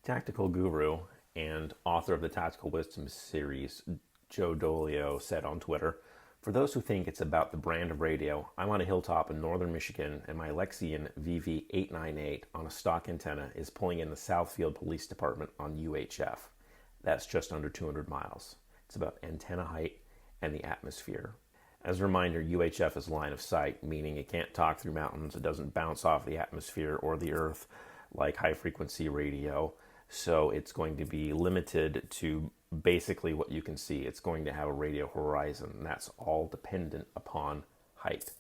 Tactical guru and author of the Tactical Wisdom series, Joe Dolio, said on Twitter, "For those who think it's about the brand of radio, I'm on a hilltop in northern Michigan and my Lexion VV898 on a stock antenna is pulling in the Southfield Police Department on UHF. That's just under 200 miles. It's about antenna height and the atmosphere." As a reminder, UHF is line of sight, meaning it can't talk through mountains. It doesn't bounce off the atmosphere or the earth like high-frequency radio. So it's going to be limited to basically what you can see. It's going to have a radio horizon, and that's all dependent upon height.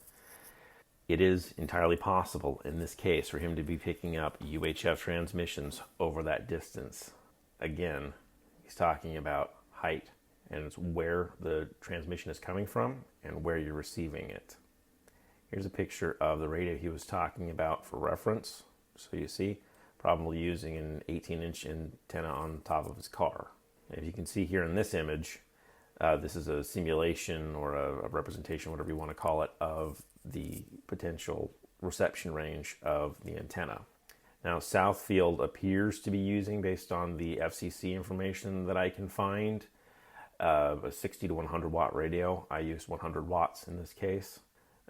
It is entirely possible in this case for him to be picking up UHF transmissions over that distance. Again, he's talking about height, and it's where the transmission is coming from and where you're receiving it. Here's a picture of the radio he was talking about for reference. So you see, probably using an 18-inch antenna on top of his car. If you can see here in this image, this is a simulation or a representation, whatever you want to call it, of the potential reception range of the antenna. Now, Southfield appears to be using, based on the FCC information that I can find, a 60 to 100 watt radio. I used 100 watts in this case.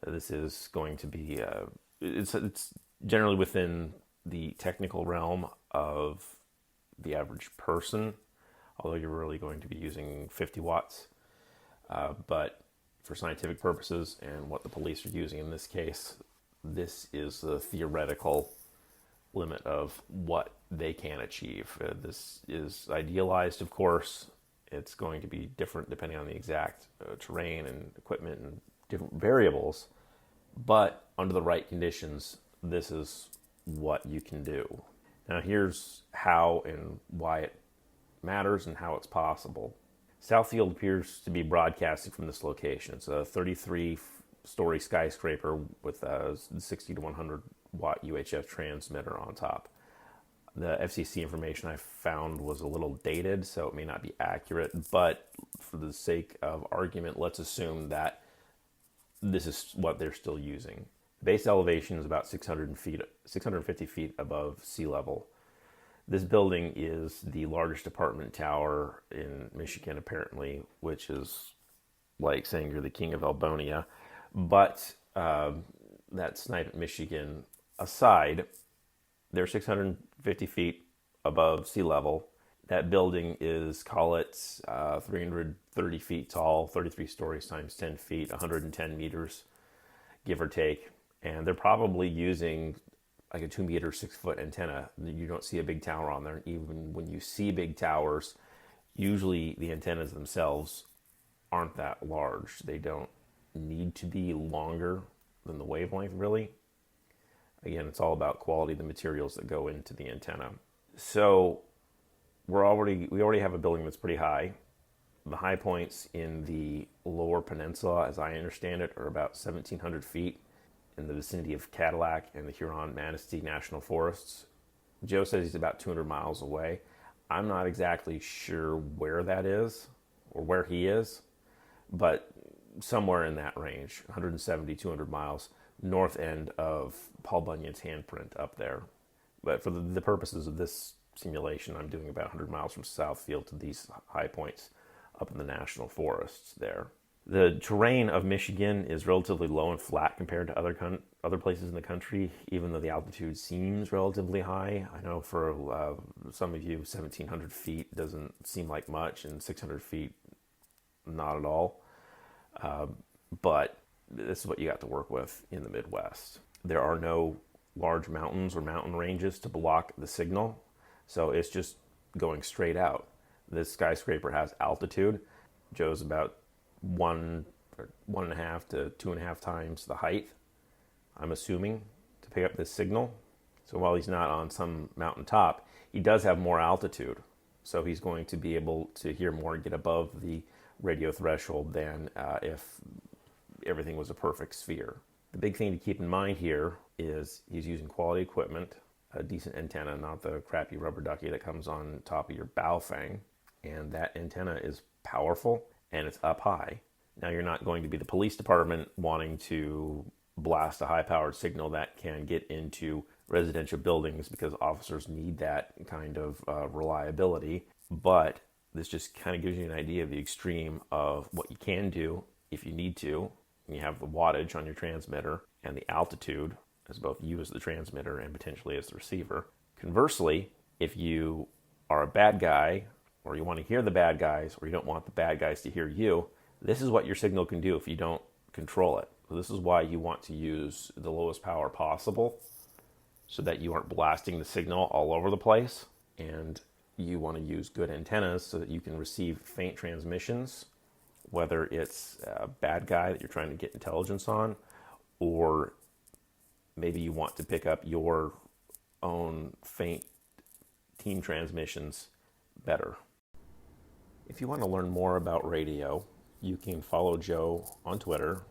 This is going to be, it's generally within the technical realm of the average person, although you're really going to be using 50 watts. But for scientific purposes and what the police are using in this case, this is the theoretical limit of what they can achieve. This is idealized, of course. It's going to be different depending on the exact terrain and equipment and different variables. But under the right conditions, this is what you can do. Now here's how and why it matters and how it's possible. Southfield appears to be broadcasting from this location. It's a 33-story skyscraper with a 60 to 100 watt UHF transmitter on top. The FCC information I found was a little dated, so it may not be accurate, but for the sake of argument, let's assume that this is what they're still using. Base elevation is about 650 feet above sea level. This building is the largest apartment tower in Michigan, apparently, which is like saying you're the king of Albonia. But that snipe at Michigan aside, they're 650 feet above sea level. That building is, call it 330 feet tall, 33 stories times 10 feet, 110 meters, give or take. And they're probably using like a 2 meter, 6 foot antenna. You don't see a big tower on there. Even when you see big towers, usually the antennas themselves aren't that large. They don't need to be longer than the wavelength, really. Again, it's all about quality of the materials that go into the antenna. So we already have a building that's pretty high. The high points in the lower peninsula, as I understand it, are about 1,700 feet in the vicinity of Cadillac and the Huron-Manistee National Forests. Joe says he's about 200 miles away. I'm not exactly sure where that is or where he is, but somewhere in that range, 170, 200 miles, north end of Paul Bunyan's handprint up there. But for the purposes of this simulation, I'm doing about 100 miles from Southfield to these high points up in the national forests there. The terrain of Michigan is relatively low and flat compared to other places in the country, even though the altitude seems relatively high. I know for some of you, 1,700 feet doesn't seem like much, and 600 feet, not at all. But this is what you got to work with in the Midwest. There are no large mountains or mountain ranges to block the signal, so it's just going straight out. This skyscraper has altitude. Joe's about 1.5 to 2.5 times the height, I'm assuming, to pick up this signal. So while he's not on some mountaintop, he does have more altitude. So he's going to be able to hear more and get above the radio threshold than if everything was a perfect sphere. The big thing to keep in mind here is he's using quality equipment, a decent antenna, not the crappy rubber ducky that comes on top of your bow fang. And that antenna is powerful and it's up high. Now, you're not going to be the police department wanting to blast a high-powered signal that can get into residential buildings because officers need that kind of reliability. But this just kind of gives you an idea of the extreme of what you can do if you need to. You have the wattage on your transmitter and the altitude as both you as the transmitter and potentially as the receiver. Conversely, if you are a bad guy or you want to hear the bad guys or you don't want the bad guys to hear you, this is what your signal can do if you don't control it. So this is why you want to use the lowest power possible so that you aren't blasting the signal all over the place. And you want to use good antennas so that you can receive faint transmissions, whether it's a bad guy that you're trying to get intelligence on, or maybe you want to pick up your own faint team transmissions better. If you want to learn more about radio, you can follow Joe on Twitter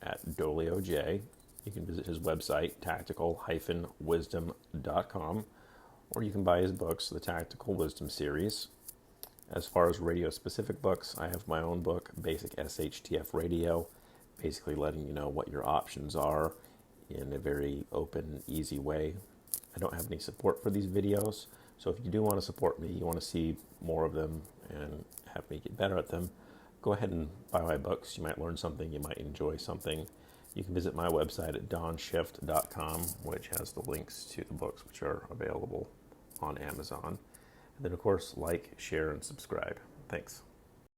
at DolioJ. You can visit his website, tactical-wisdom.com, or you can buy his books, the Tactical Wisdom series. As far as radio-specific books, I have my own book, Basic SHTF Radio, basically letting you know what your options are in a very open, easy way. I don't have any support for these videos, so if you do want to support me, you want to see more of them and have me get better at them, go ahead and buy my books. You might learn something, you might enjoy something. You can visit my website at dawnshift.com, which has the links to the books which are available on Amazon. And then, of course, like, share, and subscribe. Thanks.